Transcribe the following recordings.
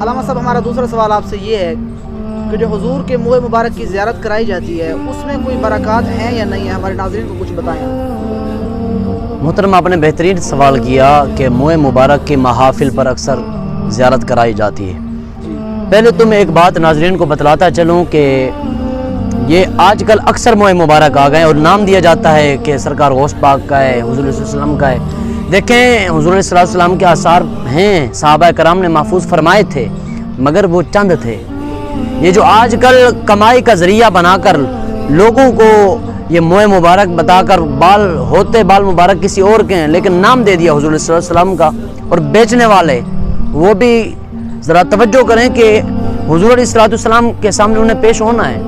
علامہ صاحب ہمارا دوسرا سوال آپ سے یہ ہے کہ جو حضور کے منہ مبارک کی زیارت کرائی جاتی ہے اس میں کوئی برکات ہیں یا نہیں ہے، ہمارے ناظرین کو کچھ بتائیں۔ محترم آپ نے بہترین سوال کیا کہ منہ مبارک کی محافل پر اکثر زیارت کرائی جاتی ہے۔ پہلے تو میں ایک بات ناظرین کو بتلاتا چلوں کہ یہ آج کل اکثر منہ مبارک آ گئے اور نام دیا جاتا ہے کہ سرکار غوث پاک کا ہے، حضور صلی اللہ علیہ وسلم کا ہے۔ دیکھیں حضور صلی اللہ علیہ وسلم کے آثار ہیں، صحابہ کرام نے محفوظ فرمائے تھے، مگر وہ چند تھے۔ یہ جو آج کل کمائی کا ذریعہ بنا کر لوگوں کو یہ منہ مبارک بتا کر بال مبارک کسی اور کے ہیں لیکن نام دے دیا حضور صلی اللہ علیہ وسلم کا، اور بیچنے والے وہ بھی ذرا توجہ کریں کہ حضور علیہ السلام کے سامنے انہیں پیش ہونا ہے۔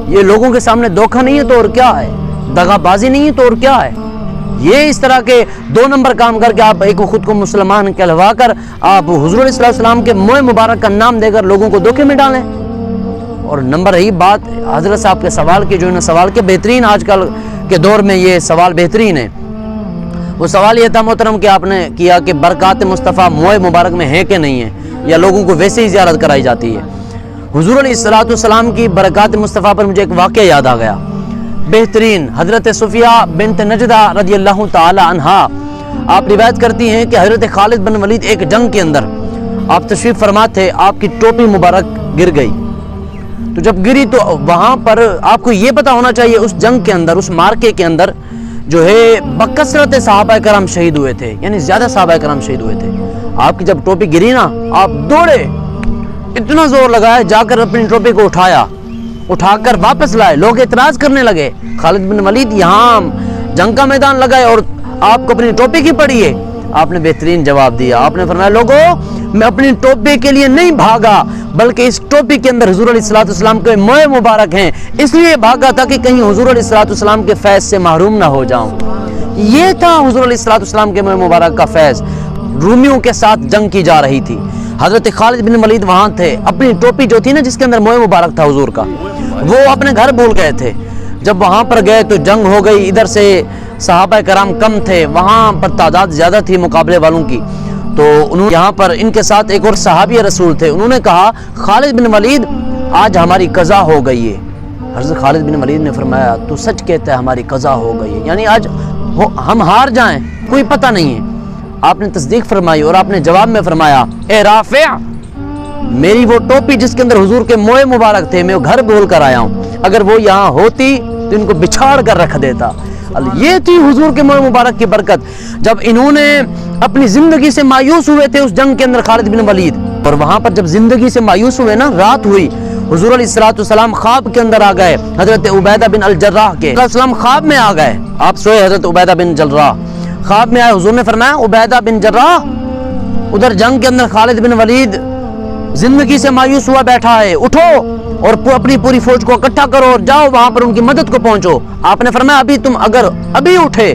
یہ لوگوں کے سامنے دھوکہ نہیں ہے تو اور کیا ہے، دغا بازی نہیں ہے تو اور کیا ہے۔ یہ اس طرح کے دو نمبر کام کر کے آپ ایک خود کو مسلمان کہلوا کر آپ حضور علیہ السلام کے منہ مبارک کا نام دے کر لوگوں کو دھوکے میں ڈالیں۔ اور نمبر رہی بات حضرت صاحب کے سوال کی، جو انہوں نے سوال کے بہترین آج کل کے دور میں یہ سوال بہترین ہے۔ وہ سوال یہ تھا محترم کہ آپ نے کیا کہ برکات مصطفیٰ منہ مبارک میں ہے کہ نہیں ہے، یا لوگوں کو ویسے ہی زیارت کرائی جاتی ہے۔ حضور علیہ السلام کی برکات مصطفیٰ پر مجھے ایک واقعہ یاد آ گیا بہترین۔ حضرت صفیہ بنت نجدہ رضی اللہ تعالی عنہا آپ روایت کرتی ہیں کہ حضرت خالد بن ولید ایک جنگ کے اندر آپ تشریف فرما تھے، آپ کی ٹوپی مبارک گر گئی۔ تو جب گری تو وہاں پر آپ کو یہ پتا ہونا چاہیے اس جنگ کے اندر، اس مارکے کے اندر جو ہے بکثرت صحابہ کرام شہید ہوئے تھے، یعنی زیادہ صحابہ کرام شہید ہوئے تھے۔ آپ کی جب ٹوپی گری نا، آپ دوڑے، اتنا زور لگایا، جا کر اپنی ٹوپی کو اٹھا کر واپس لائے۔ لوگ اعتراض کرنے لگے، خالد بن ولید یہاں جنگ کا میدان لگائے اور آپ کو اپنی ٹوپی کی پڑی ہے۔ آپ نے بہترین جواب دیا، آپ نے فرمایا لوگوں میں اپنی ٹوپی کے لیے نہیں بھاگا، بلکہ اس ٹوپی کے اندر حضور علیہ السلام کے منہ مبارک ہیں، اس لیے بھاگا تھا کہ کہیں حضور علیہ السلام کے فیض سے محروم نہ ہو جاؤں۔ یہ تھا حضور علیہ السلام کے منہ مبارک کا فیض۔ رومیوں کے ساتھ جنگ کی جا رہی تھی، حضرت خالد بن ولید وہاں تھے، اپنی ٹوپی جو تھی نا جس کے اندر منہ مبارک تھا حضور کا، وہ اپنے گھر بھول گئے تھے۔ جب وہاں پر گئے تو جنگ ہو گئی، ادھر سے صحابہ کرام کم تھے، وہاں پر تعداد زیادہ تھی مقابلے والوں کی۔ تو انہوں نے یہاں پر ان کے ساتھ ایک اور صحابی رسول تھے، انہوں نے کہا خالد بن ولید آج ہماری قضا ہو گئی ہے۔ حضرت خالد بن ولید نے فرمایا تو سچ کہتا ہے ہماری قضا ہو گئی ہے، یعنی آج ہم ہار جائیں کوئی پتہ نہیں ہے۔ آپ نے تصدیق فرمائی اور آپ نے جواب میں فرمایا اے رافع، میری وہ ٹوپی جس کے اندر حضور کے منہ مبارک تھے میں گھر بھول کر آیا ہوں، اگر وہ یہاں ہوتی تو ان کو بچھاڑ کر رکھ دیتا۔ یہ تھی حضور کے منہ مبارک کی برکت۔ جب انہوں نے اپنی زندگی سے مایوس ہوئے تھے اس جنگ کے اندر خالد بن ولید، اور وہاں پر جب زندگی سے مایوس ہوئے نا، رات ہوئی، حضور علیہ السلام خواب کے اندر آ گئے، حضرت عبیدہ بن الجراح کے السلام خواب میں آ گئے، آپ سوئے، حضرت عبیدہ بن الجراح خواب میں آئے، حضور نے فرمایا عبیدہ بن جراح، ادھر جنگ کے اندر خالد بن ولید زندگی سے مایوس ہوا بیٹھا ہے، اٹھو اور اپنی پوری فوج کو اکٹھا کرو اور جاؤ وہاں پر ان کی مدد کو پہنچو۔ آپ نے فرمایا ابھی تم اگر ابھی اٹھے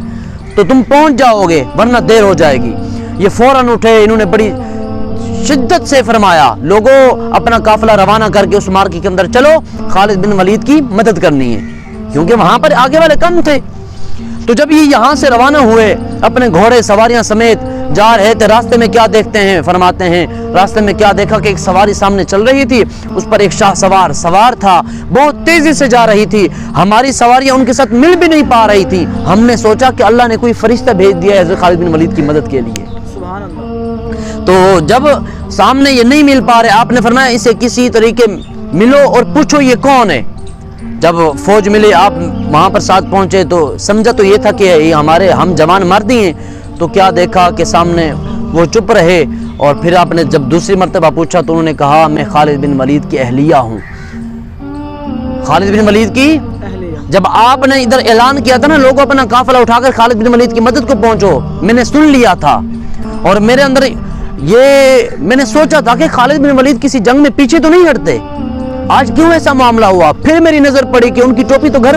تو تم پہنچ جاؤ گے ورنہ دیر ہو جائے گی۔ یہ فوراً اٹھے، انہوں نے بڑی شدت سے فرمایا لوگوں اپنا قافلہ روانہ کر کے اس مارکے کے اندر چلو، خالد بن ولید کی مدد کرنی ہے، کیونکہ وہاں پر آگے والے کم تھے۔ تو جب یہ یہاں سے روانہ ہوئے اپنے گھوڑے سواریاں سمیت جا رہے تھے، راستے میں کیا دیکھتے ہیں، فرماتے ہیں راستے میں کیا دیکھا کہ ایک سواری سامنے چل رہی تھی، اس پر ایک شاہ سوار تھا، بہت تیزی سے جا رہی تھی، ہماری سواریاں ان کے ساتھ مل بھی نہیں پا رہی تھی۔ ہم نے سوچا کہ اللہ نے کوئی فرشتہ بھیج دیا ہے حضرت خالد بن ولید کی مدد کے لیے۔ سبحان اللہ۔ تو جب سامنے یہ نہیں مل پا رہے، آپ نے فرمایا اسے کسی طریقے ملو اور پوچھو یہ کون ہے۔ جب فوج ملی، آپ وہاں پر ساتھ پہنچے تو سمجھا تو یہ تھا کہ یہ ہمارے ہم جوان مردی ہیں، تو کیا دیکھا کہ سامنے وہ چپ رہے، اور پھر آپ نے جب دوسری مرتبہ پوچھا تو انہوں نے کہا میں خالد بن ولید کی اہلیہ ہوں۔ خالد بن ولید کی جب آپ نے ادھر اعلان کیا تھا نا لوگوں اپنا قافلہ اٹھا کر خالد بن ولید کی مدد کو پہنچو، میں نے سن لیا تھا اور میرے اندر یہ میں نے سوچا تھا کہ خالد بن ولید کسی جنگ میں پیچھے تو نہیں ہٹتے، آج کیوں ایسا معاملہ ہوا؟ پھر میری نظر پڑی کہ ان کی ٹوپی تو گھر